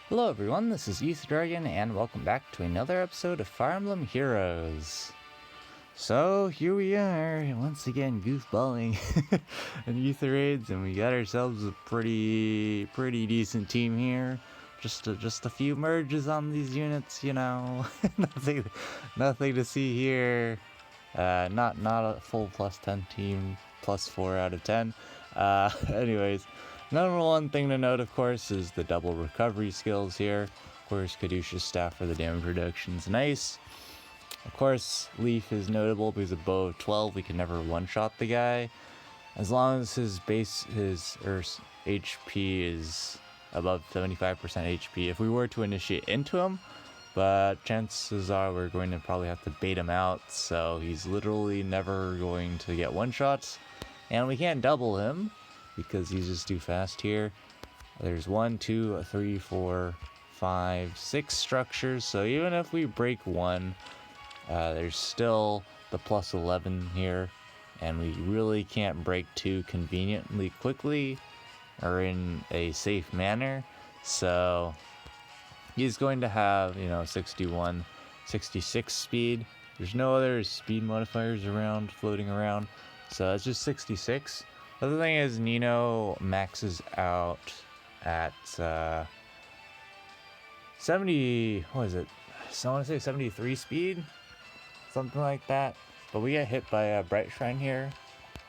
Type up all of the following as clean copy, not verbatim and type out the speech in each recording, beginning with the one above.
Hello everyone, this is Youth Dragon, and welcome back to another episode of Fire Emblem Heroes. So, here we are, once again goofballing in Youth Raids, and we got ourselves a pretty decent team here. Just a few merges on these units, you know, nothing to see here. Not a full plus 10 team, plus 4 out of 10. Anyways, number one thing to note, of course, is the double recovery skills here. Of course, Kadusha's staff for the damage reduction is nice. Of course, Leaf is notable because above 12 we can never one-shot the guy. As long as his HP is above 75% HP. If we were to initiate into him, but chances are we're going to probably have to bait him out, so he's literally never going to get one-shots. And we can't double him, because he's just too fast here. There's 1, 2, 3, 4, 5, 6 structures, so even if we break one, there's still the plus 11 here, and we really can't break 2 conveniently quickly or in a safe manner. So he's going to have, 61, 66 speed. There's no other speed modifiers floating around, so it's just 66. The other thing is Nino maxes out at 70, what is it? So I want to say 73 speed, something like that. But we get hit by a Bright Shrine here,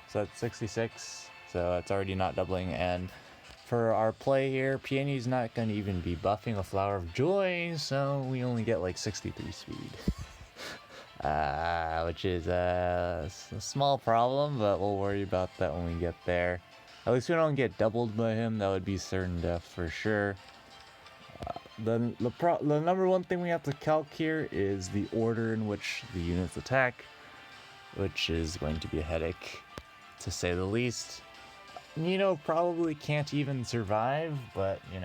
so that's 66, so it's already not doubling. And for our play here, Peony's not going to even be buffing a Flower of Joy, so we only get like 63 speed. Which is a small problem, but we'll worry about that when we get there. At least we don't get doubled by him. That would be certain death for sure. The number one thing we have to calc here is the order in which the units attack, which is going to be a headache, to say the least. Nino probably can't even survive, but, we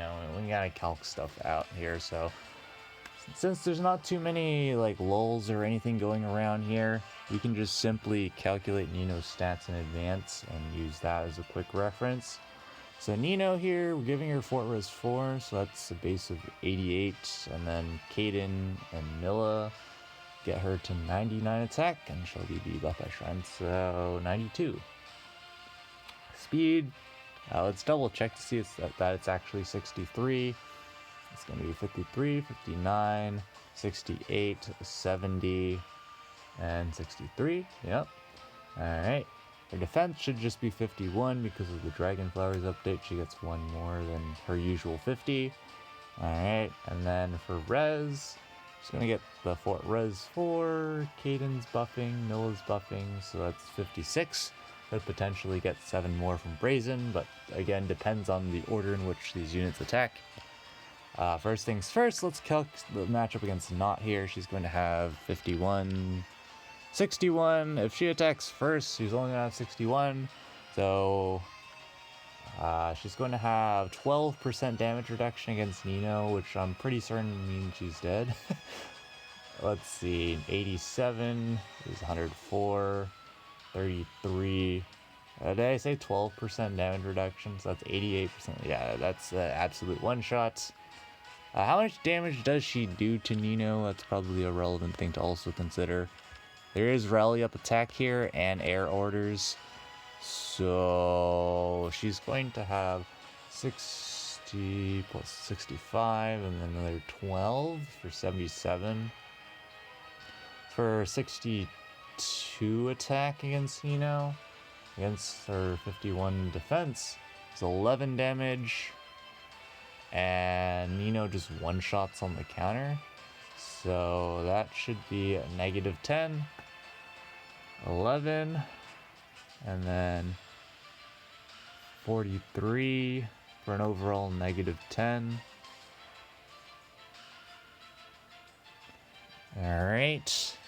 gotta calc stuff out here, so since there's not too many lulls or anything going around here, we can just simply calculate Nino's stats in advance and use that as a quick reference. So Nino here, we're giving her Fort Res 4, so that's a base of 88, and then Kaden and Milla get her to 99 attack, and she'll be debuffed by Shrine, so 92. Speed, let's double check to see that it's actually 63. It's going to be 53, 59, 68, 70, and 63. Yep. Alright. Her defense should just be 51 because of the Dragon Flowers update. She gets one more than her usual 50. Alright. And then for res, she's going to get the Fort Res 4. Caden's buffing. Milla's buffing. So that's 56. Could potentially get 7 more from Brazen, but again, depends on the order in which these units attack. First things first, let's calc the matchup against Not here. She's going to have 51, 61. If she attacks first, she's only going to have 61. So she's going to have 12% damage reduction against Nino, which I'm pretty certain means she's dead. Let's see, 87 is 104, 33. Did I say 12% damage reduction? So that's 88%. Yeah, that's absolute one-shot. How much damage does she do to Nino? That's probably a relevant thing to also consider. There is rally up attack here and air orders. So she's going to have 60 plus 65 and then another 12 for 77. For 62 attack against Nino. Against her 51 defense, it's 11 damage. And Nino just one-shots on the counter. So that should be a negative 10, 11, and then 43 for an overall negative 10. Alright.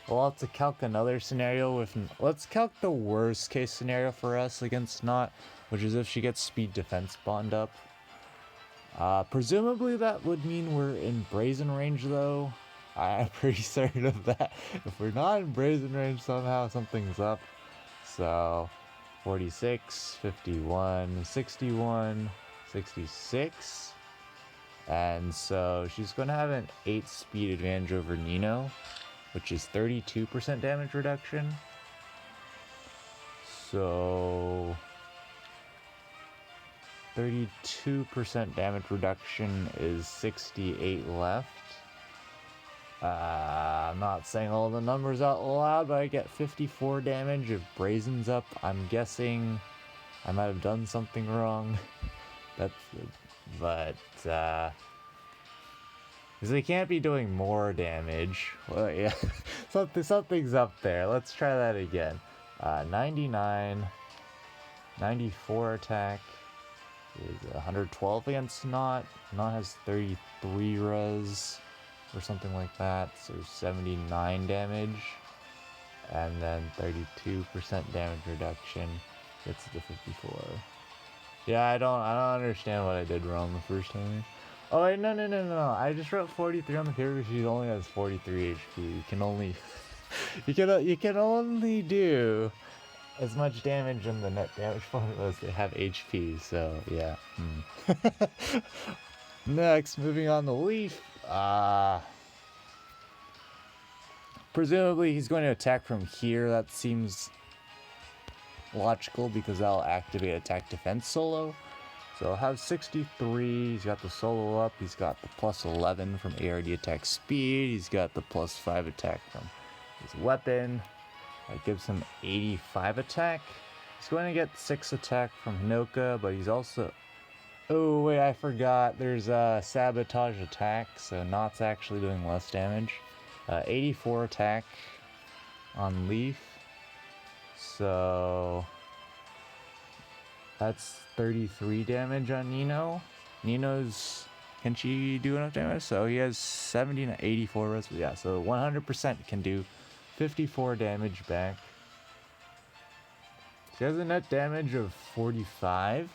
We'll have to calc another scenario let's calc the worst case scenario for us against Not, which is if she gets speed defense bond up. Presumably that would mean we're in Brazen range though. I'm pretty certain of that. If we're not in Brazen range somehow, something's up. So 46, 51, 61, 66. And so she's going to have an 8 speed advantage over Nino, which is 32% damage reduction. So 32% damage reduction is 68 left. I'm not saying all the numbers out loud, but I get 54 damage if Brazen's up. I'm guessing I might have done something wrong. But because they can't be doing more damage. Well, yeah, something's up there. Let's try that again. 99, 94 attack is 112 against Not. Not has 33 res or something like that, so 79 damage, and then 32% damage reduction gets to 54. Yeah, I don't understand what I did wrong the first time. Oh wait, no. I just wrote 43 on the paper because she only has 43 HP. You can only you can only do as much damage in the net damage formula as they have HP. So yeah. Next, moving on to Leaf. Presumably he's going to attack from here. That seems logical because that'll activate attack defense solo. So I'll have 63. He's got the solo up. He's got the plus 11 from ARD attack speed. He's got the plus 5 attack from his weapon. That gives him 85 attack. He's going to get 6 attack from Hinoka, but he's also... Oh, wait, I forgot. There's a sabotage attack, so Not's actually doing less damage. 84 attack on Leaf. So that's 33 damage on Nino. Nino's... Can she do enough damage? So he has 70 and 84 res. Yeah, so 100% can do 54 damage back. She has a net damage of 45.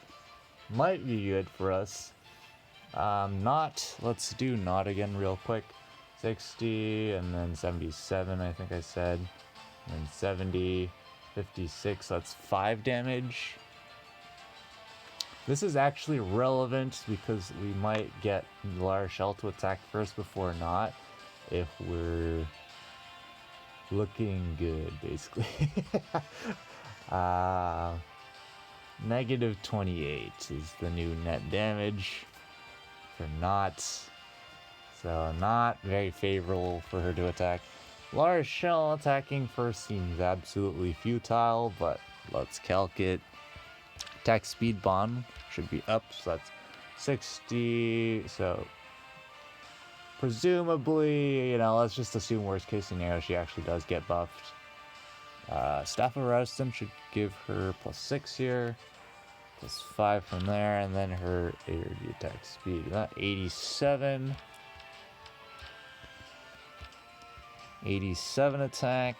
Might be good for us. Let's do Not again real quick. 60 and then 77, I think I said. And then 70, 56, that's 5 damage. This is actually relevant because we might get La Rochelle to attack first before Not if we're looking good, basically. Negative 28 is the new net damage for Not. So not very favorable for her to attack. La Rochelle attacking first seems absolutely futile, but let's calc it. Attack speed bond should be up, so that's 60. So presumably, let's just assume worst case scenario, she actually does get buffed. Staff of Rouston should give her plus 6 here, plus 5 from there, and then her ARD attack speed. That 87. 87 attack.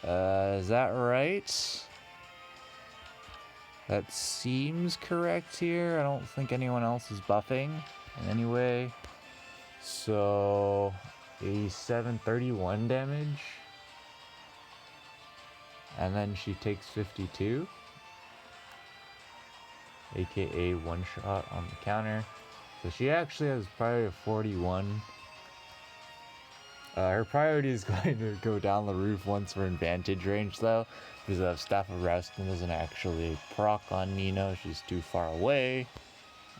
Is that right? That seems correct here. I don't think anyone else is buffing in any way. So 87, 31 damage. And then she takes 52. AKA one shot on the counter. So she actually has priority of 41. Her priority is going to go down the roof once we're in vantage range, though, because Staff of Rouston isn't actually a proc on Nino. She's too far away.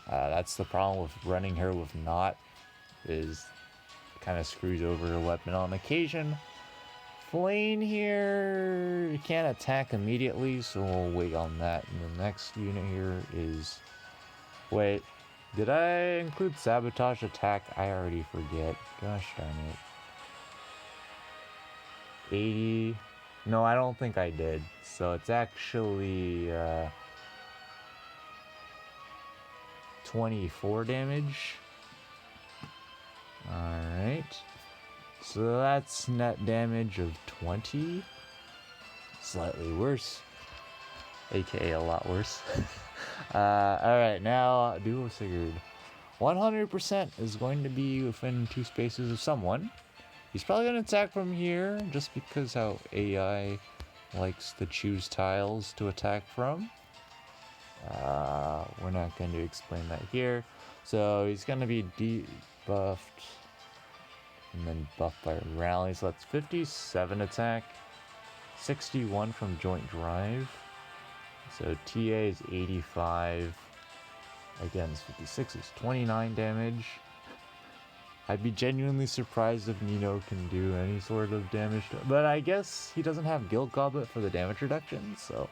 That's the problem with running her with Not, is kind of screws over her weapon on occasion. Flame here, you can't attack immediately, so we'll wait on that. And the next unit here is... Wait, did I include Sabotage Attack? I already forget. Gosh darn it. 80. No, I don't think I did. So it's actually 24 damage. Alright. So that's net damage of 20. Slightly worse. AKA a lot worse. Alright, now Duo Sigurd. 100% is going to be within 2 spaces of someone. He's probably going to attack from here, just because how AI likes to choose tiles to attack from. We're not going to explain that here. So he's going to be debuffed and then buffed by rally. So that's 57 attack, 61 from joint drive. So TA is 85. Against 56 is 29 damage. I'd be genuinely surprised if Nino can do any sort of damage but I guess he doesn't have Guild Goblet for the damage reduction, so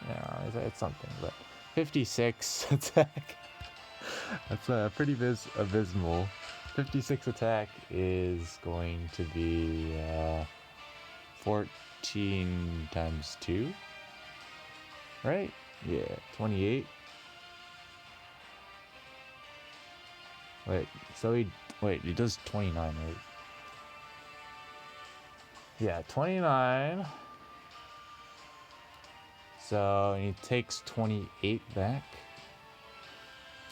yeah, it's something. But 56 attack, that's pretty abysmal. 56 attack is going to be 14 times 2, right? Yeah, 28. He does 29, right? Yeah, 29. So he takes 28 back.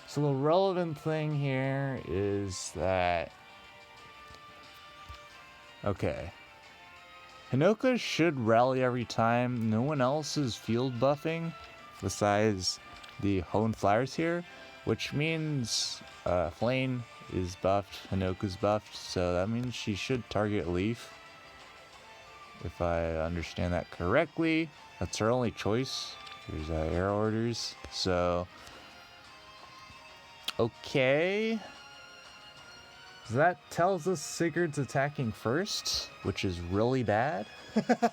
So the relevant thing here is that, okay, Hinoka should rally every time. No one else is field buffing besides the Hone Flyers here, which means Flame is buffed, Hinoka's buffed, so that means she should target Leaf. If I understand that correctly, that's her only choice. There's air orders, so okay. So that tells us Sigurd's attacking first, which is really bad. To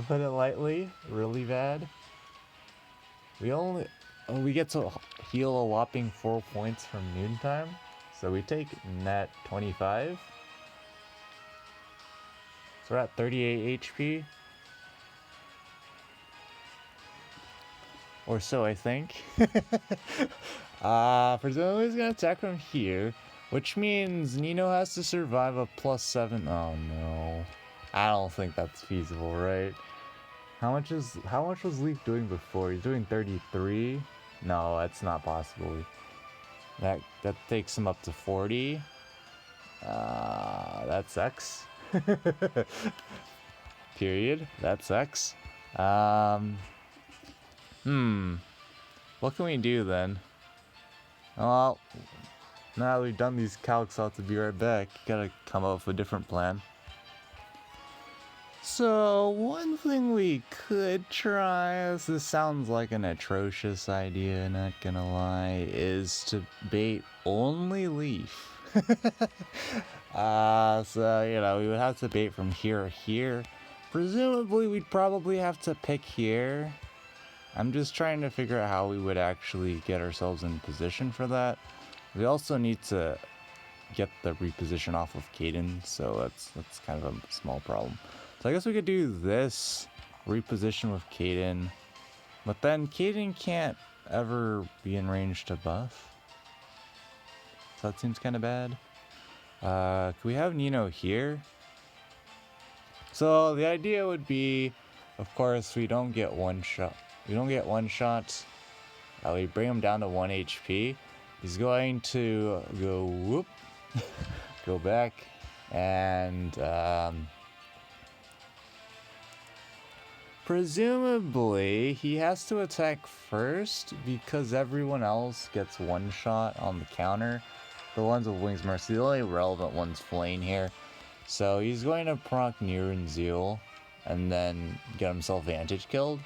put it lightly, really bad. We get to heal a whopping 4 points from noontime, so we take net 25. So we're at 38 HP. Or so I think. Presumably he's gonna attack from here, which means Nino has to survive a +7. Oh no. I don't think that's feasible, right? How much was Leaf doing before? He's doing 33? No, that's not possible. That takes him up to 40. That sucks. Period. That sucks. What can we do then? Well, now that we've done these calcs, I'll have to be right back. Gotta come up with a different plan. So, one thing we could try, this sounds like an atrocious idea, not gonna lie, is to bait only Leaf. So, we would have to bait from here or here. Presumably, we'd probably have to pick here. I'm just trying to figure out how we would actually get ourselves in position for that. We also need to get the reposition off of Caden, so that's kind of a small problem. So I guess we could do this, reposition with Caden, but then Caden can't ever be in range to buff. So that seems kind of bad. Can we have Nino here? So the idea would be, of course, we don't get one shot. We bring him down to 1 HP. He's going to go whoop, go back, and presumably he has to attack first because everyone else gets one shot on the counter. The ones with Wings Mercy, the only relevant one's Flame here. So he's going to proc Nier and Zeal and then get himself Vantage killed.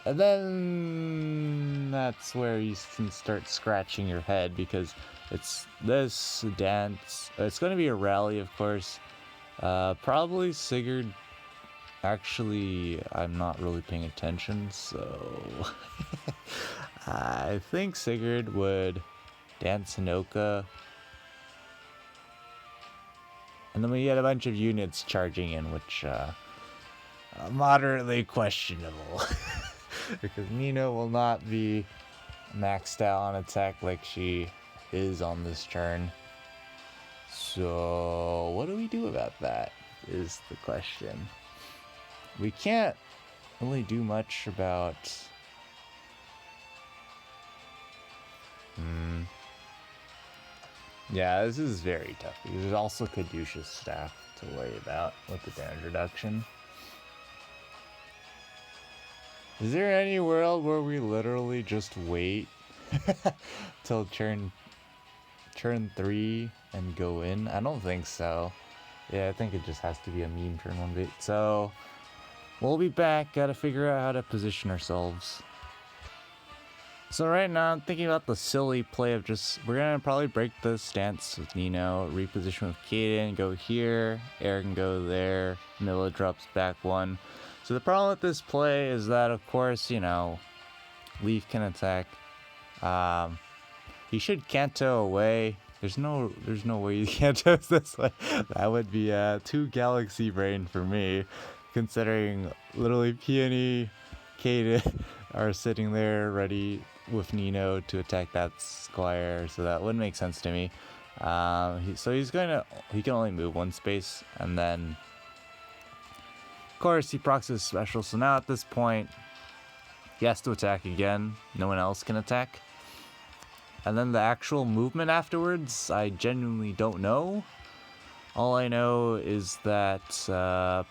And then that's where you can start scratching your head because it's this dance. It's going to be a rally, of course. Probably Sigurd. Actually, I'm not really paying attention, so I think Sigurd would dance Hinoka. And then we get a bunch of units charging in, which moderately questionable. Because Nino will not be maxed out on attack like she is on this turn. So what do we do about that is the question. We can't really do much about... Yeah, this is very tough because there's also Caduceus staff to worry about with the damage reduction. Is there any world where we literally just wait till turn 3 and go in? I don't think so. Yeah, I think it just has to be a meme turn 1 bait. So we'll be back. Gotta figure out how to position ourselves. So right now I'm thinking about the silly play of just, we're gonna probably break the stance with Nino, reposition with Kaden, go here, Air can go there, Milla drops back 1. So the problem with this play is that, of course, you know, Leaf can attack. He should Kanto away. There's no way you Kanto this way. That would be too galaxy brain for me, considering literally Peony, Kaden are sitting there ready with Nino to attack that squire, so that wouldn't make sense to me. He can only move 1 space, and then of course he procs his special, so now at this point he has to attack again. No one else can attack. And then the actual movement afterwards, I genuinely don't know. All I know is that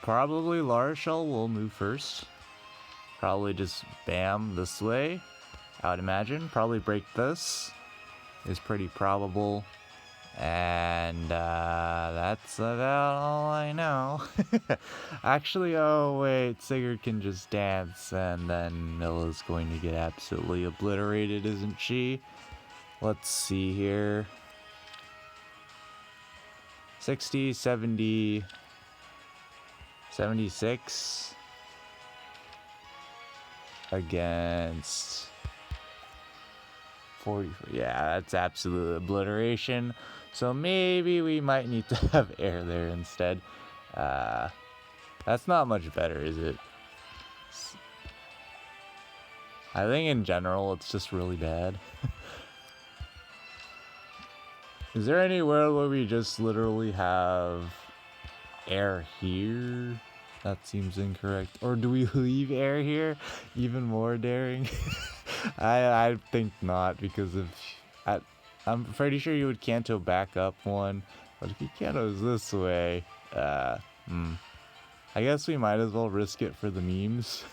probably Larshell will move first. Probably just bam this way, I would imagine. Probably break this is pretty probable. And that's about all I know. Actually, oh wait, Sigurd can just dance, and then Milla's going to get absolutely obliterated, isn't she? Let's see here. 60, 70, 76 against 40. Yeah, that's absolute obliteration. So maybe we might need to have Air there instead. That's not much better, is it? I think in general it's just really bad. Is there any world where we just literally have Air here? That seems incorrect. Or do we leave Air here? Even more daring? I think not, because I'm pretty sure you would Kanto back up 1, but if he Kantos this way, I guess we might as well risk it for the memes.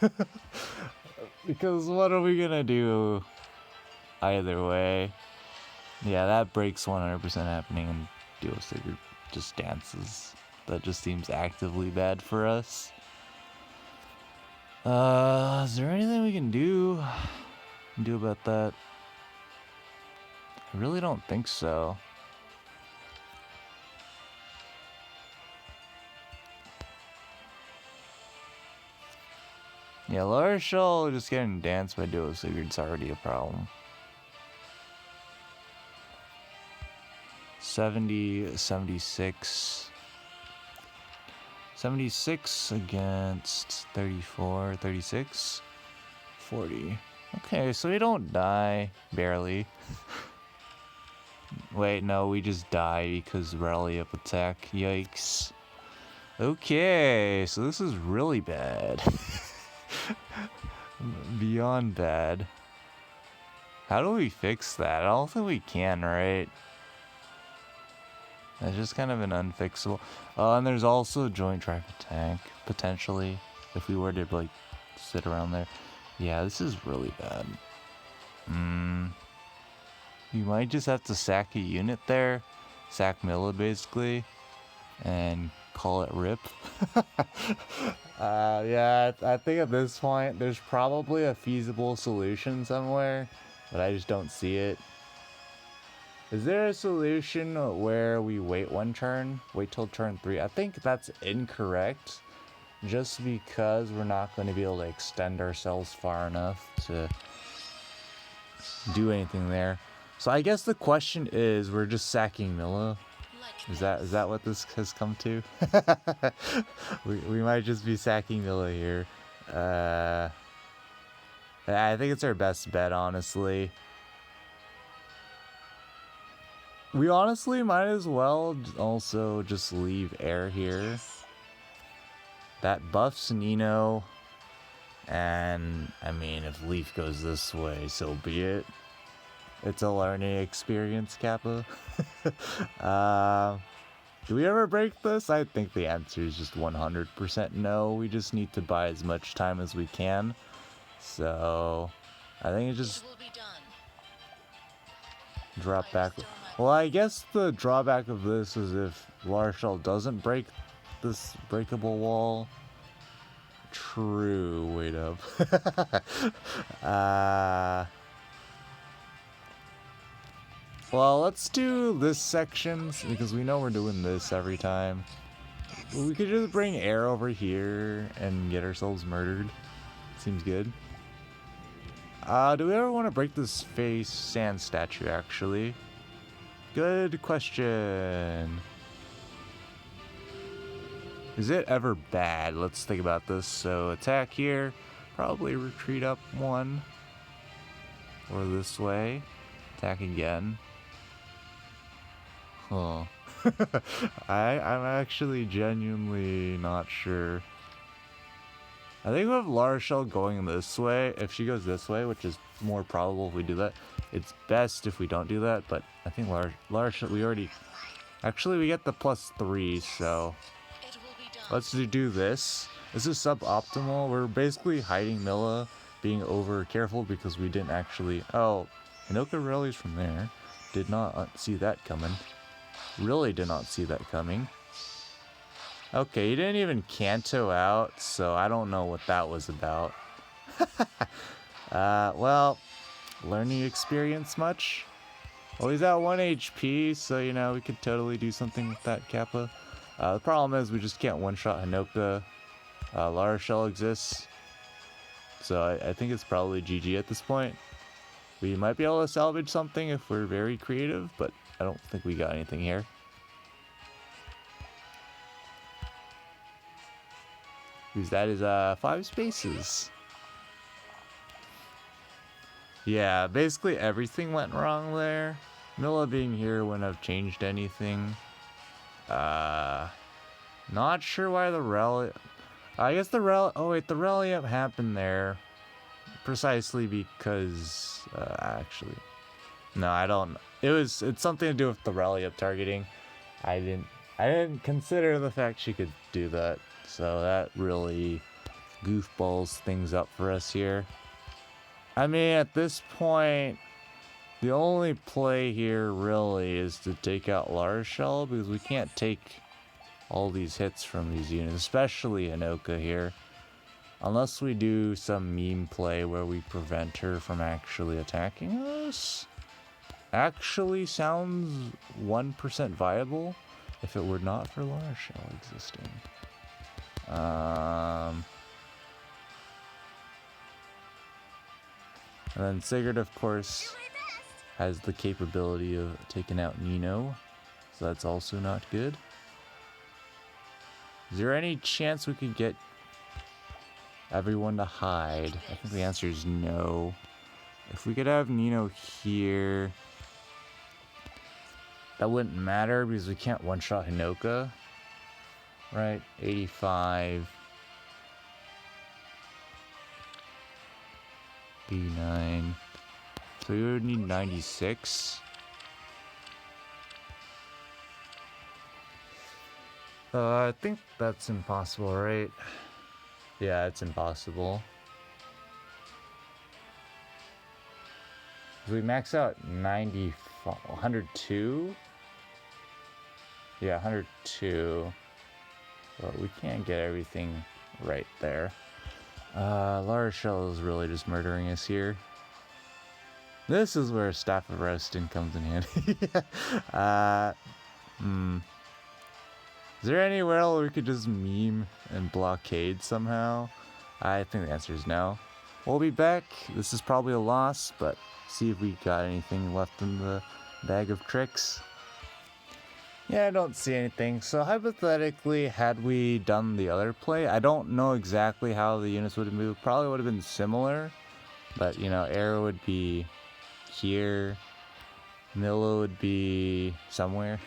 Because what are we gonna do either way? Yeah, that breaks 100% happening, and Duo Sigurd just dances. That just seems actively bad for us. Is there anything we can do about that? I really don't think so. Yeah, Larshell just getting danced by Duo Sigurd's already a problem. 70, 76. 76 against 34, 36, 40. Okay, so we don't die, barely. Wait, no, we just die because rally up attack. Yikes. Okay, so this is really bad. Beyond bad. How do we fix that? I don't think we can, right? That's just kind of an unfixable. And there's also joint drive attack, potentially, if we were to, like, sit around there. Yeah, this is really bad. You might just have to sack a unit there. Sack Milla, basically. And call it RIP. Yeah, I think at this point, there's probably a feasible solution somewhere, but I just don't see it. Is there a solution where we wait 1 turn? Wait till turn 3? I think that's incorrect. Just because we're not going to be able to extend ourselves far enough to do anything there. So I guess the question is, we're just sacking Milla. Is that what this has come to? we might just be sacking Milla here. I think it's our best bet, honestly. We honestly might as well also just leave Air here. That buffs Nino. And, I mean, if Leaf goes this way, so be it. It's a learning experience, Kappa. Do we ever break this? I think the answer is just 100% no. We just need to buy as much time as we can. So I think it just drop back. Well, I guess the drawback of this is if Larshell doesn't break this breakable wall. True. Wait up. Well, let's do this section because we know we're doing this every time. We could just bring air over here and get ourselves murdered. Seems good. Do we ever want to break this face sand statue, actually? Good question. Is it ever bad? Let's think about this. So attack here, probably retreat up 1. Or this way. Attack again. Huh. I'm actually genuinely not sure. I think with Larshell going this way, if she goes this way, which is more probable if we do that, it's best if we don't do that, but I think Larshell, we already... Actually, we get the +3, so... Let's do this. This is suboptimal. We're basically hiding Milla, being over careful because we didn't actually... Oh, Hinoka rallies from there. Did not see that coming. Really did not see that coming. Okay, he didn't even Kanto out, so I don't know what that was about. Well, learning experience much? Well, he's at 1 HP, so, you know, we could totally do something with that Kappa. The problem is we just can't one-shot Hinoka. Larshell exists, so I think it's probably GG at this point. We might be able to salvage something if we're very creative, but I don't think we got anything here. Because that is 5 spaces. Yeah, basically everything went wrong there. Milla being here wouldn't have changed anything. Not sure why the rally... I guess the rally... Oh wait, the rally up happened there. Precisely because... actually... No, I don't... It's something to do with the rally up targeting. I didn't consider the fact she could do that. So that really goofballs things up for us here. I mean, at this point, the only play here really is to take out Larshell because we can't take all these hits from these units, especially Hinoka here. Unless we do some meme play where we prevent her from actually attacking us. Actually sounds 1% viable if it were not for Larshell existing. And then Sigurd, of course, has the capability of taking out Nino, so that's also not good. Is there any chance we could get everyone to hide? I think the answer is no. If we could have Nino here, that wouldn't matter because we can't one-shot Hinoka. Right, 85, 89, so we would need 96. I think that's impossible, right? Yeah, it's impossible. If we max out 102? Yeah, 102. But we can't get everything right there. Larshell is really just murdering us here. This is where Staff of Reston comes in handy. Is there anywhere else we could just meme and blockade somehow? I think the answer is no. We'll be back. This is probably a loss, but see if we got anything left in the bag of tricks. Yeah, I don't see anything. So hypothetically, had we done the other play, I don't know exactly how the units would have moved. Probably would have been similar, but you know, Arrow would be here, Milla would be somewhere.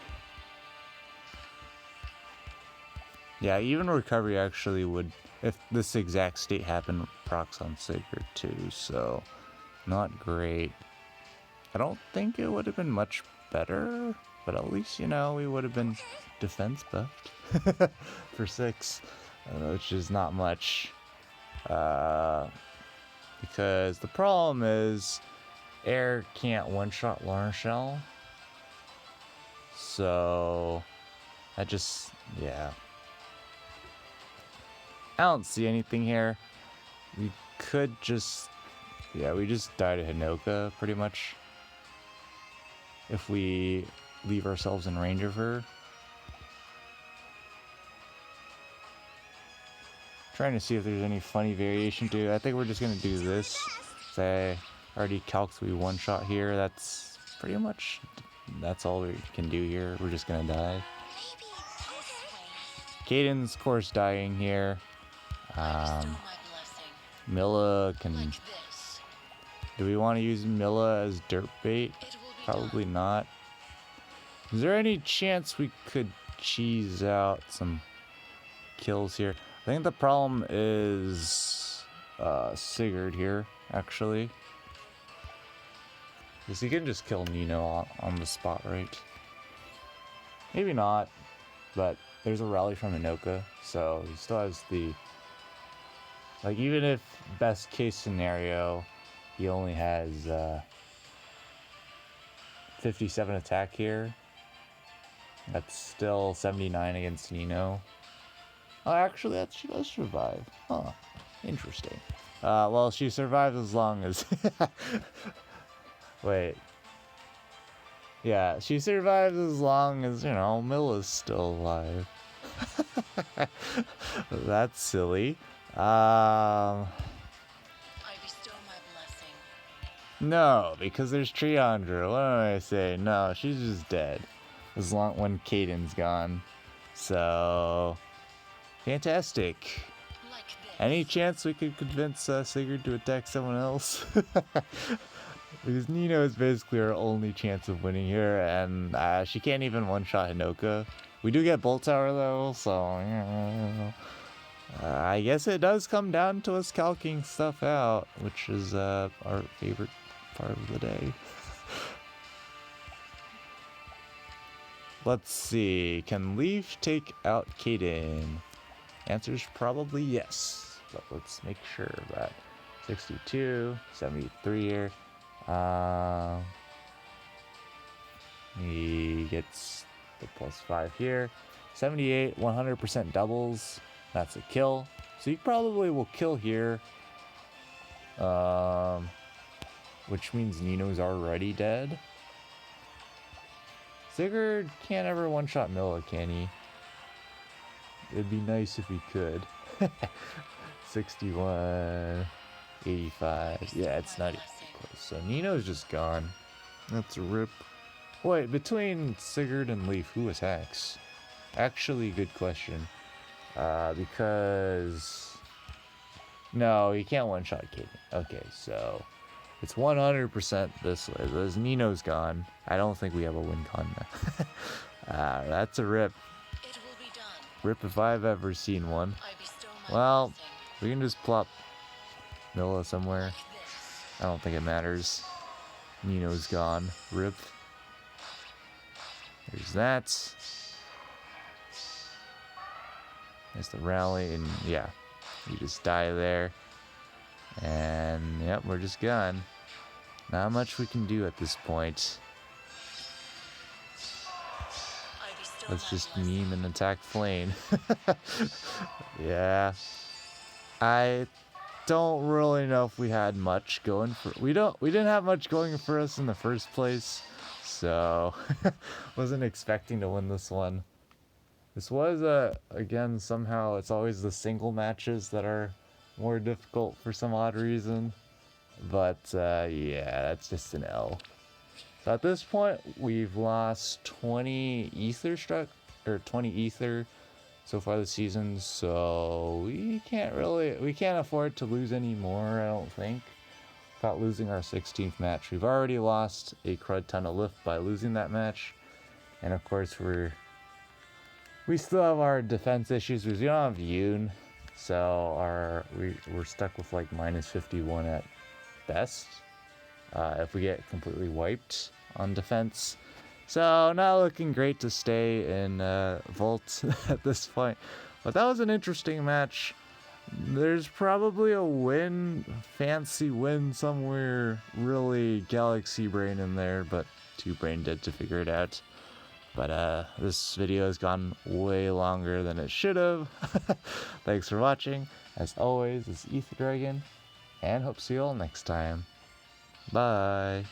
Yeah, even recovery actually would, if this exact state happened, procs on Sigurd too, so not great. I don't think it would have been much better. But at least, you know, we would have been defense buffed for 6, which is not much. because the problem is air can't one-shot Lawrence Shell. So that just, yeah. I don't see anything here. We could just, yeah, we just die to Hinoka pretty much. If we leave ourselves in range of her. Trying to see if there's any funny variation to it. I think we're just gonna do this. Say, already calcs we one shot here. That's pretty much, that's all we can do here. We're just gonna die. Caden's of course dying here. Milla can, do we want to use Milla as dirt bait? Probably not. Is there any chance we could cheese out some kills here? I think the problem is Sigurd here, actually. Because he can just kill Nino on the spot, right? Maybe not, but there's a rally from Inoka, so he still has the... Like, even if best case scenario, he only has 57 attack here. That's still 79 against Nino. Oh, actually, she does survive. Huh. Interesting. Well, she survives as long as... Wait. Yeah, she survives as long as, you know, Milla's still alive. That's silly. I bestow my blessing. No, because there's Triandra. What do I say? No, she's just dead. As long when Caden's gone. So... Fantastic. Any chance we could convince Sigurd to attack someone else? Because Nino is basically our only chance of winning here, and she can't even one-shot Hinoka. We do get Bolt Tower though, so I guess it does come down to us calking stuff out, which is our favorite part of the day. Let's see, can Leaf take out Caden? Answer's probably yes, but let's make sure of that. 62, 73 here. He gets the +5 here. 78, 100% doubles. That's a kill. So he probably will kill here. Which means Nino's already dead. Sigurd can't ever one-shot Milla, can he? It'd be nice if he could. 61, 85. Yeah, it's not even close. So Nino's just gone. That's a rip. Wait, between Sigurd and Leaf, who attacks? Actually, good question. Because... No, he can't one-shot Caden. Okay, so... It's 100% this way. As Nino's gone, I don't think we have a win con now. That's a rip. Rip if I've ever seen one. Well, we can just plop Milla somewhere. I don't think it matters. Nino's gone. Rip. There's that. There's the rally, and yeah, you just die there. And yep, we're just gone. Not much we can do at this point. Let's just meme and attack Flame. Yeah. I don't really know if we had much going for... We didn't have much going for us in the first place. So, wasn't expecting to win this one. This was, again, somehow it's always the single matches that are more difficult for some odd reason. But, yeah, that's just an L. So at this point, we've lost 20 ether 20 ether so far this season, so we can't afford to lose any more, I don't think, without losing our 16th match. We've already lost a crud ton of lift by losing that match, and of course we still have our defense issues because we don't have Yoon, so we're stuck with like -51 at best if we get completely wiped on defense. So not looking great to stay in Vault at this point. But that was an interesting match. There's probably a fancy win somewhere, really galaxy brain in there, but too brain dead to figure it out. But this video has gone way longer than it should have. Thanks for watching. As always, this is Ether Dragon, and hope to see you all next time. Bye.